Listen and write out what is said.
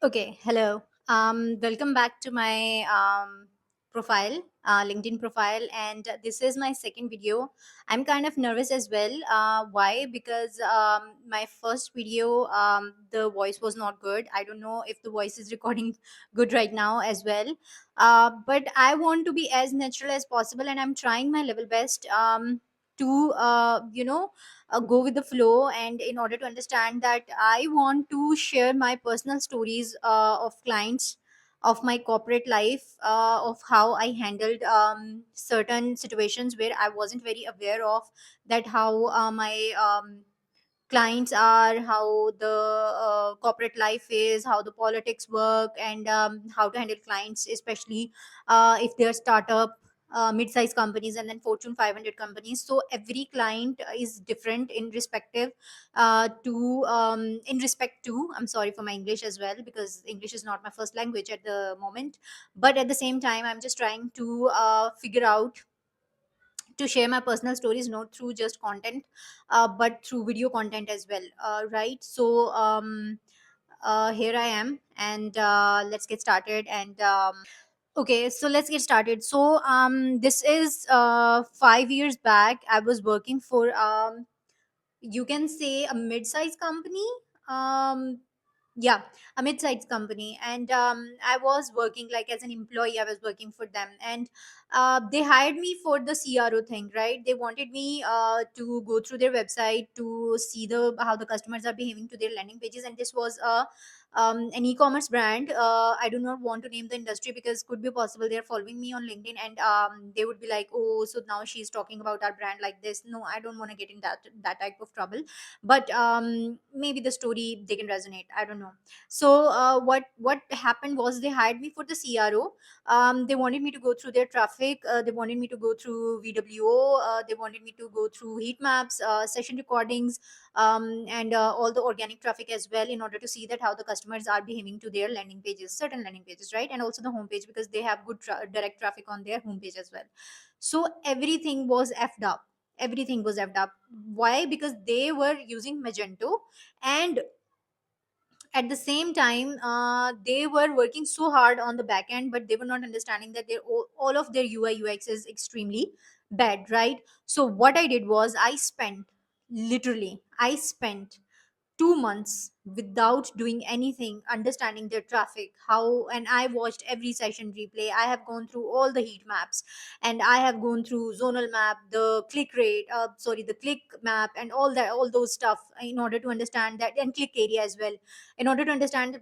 Okay, hello. Welcome back to my profile, LinkedIn profile, and this is my second video. I'm kind of nervous as well. Why? Because my first video, the voice was not good. I don't know if the voice is recording good right now as well. But I want to be as natural as possible, and I'm trying my level best. To go with the flow, and in order to understand that, I want to share my personal stories of clients, of my corporate life, of how I handled certain situations where I wasn't very aware of that, how my clients are, how the corporate life is, how the politics work, and how to handle clients, especially if they're startup, mid-sized companies, and then Fortune 500 companies. So every client is different in respective to in respect to, I'm sorry for my English as well, because English is not my first language at the moment, but at the same time I'm just trying to figure out to share my personal stories, not through just content, but through video content as well, right? So here I am, and let's get started. And okay, so let's get started. So this is 5 years back. I was working for you can say a mid-sized company. um yeah, a mid-sized company, and I was working like as an employee. I was working for them, and they hired me for the CRO thing, right? They wanted me to go through their website to see the how the customers are behaving to their landing pages. And this was a an e-commerce brand. I do not want to name the industry because could be possible they're following me on LinkedIn, and they would be like, oh, so now she's talking about our brand like this. No, I don't want to get in that type of trouble, but maybe the story they can resonate, I don't know. So what happened was they hired me for the CRO. They wanted me to go through their traffic, they wanted me to go through VWO, they wanted me to go through heat maps, session recordings, and all the organic traffic as well, in order to see that how the customers are behaving to their landing pages, certain landing pages, right? And also the homepage, because they have good direct traffic on their homepage as well. So everything was effed up. Everything was effed up. Why? Because they were using Magento, and at the same time they were working so hard on the back end, but they were not understanding that all of their UI UX is extremely bad, right? So what I did was I spent 2 months without doing anything, understanding their traffic, how. And I watched every session replay. I have gone through all the heat maps, and I have gone through zonal map, the click rate, sorry, the click map, and all that, all those stuff, in order to understand that, and click area as well, in order to understand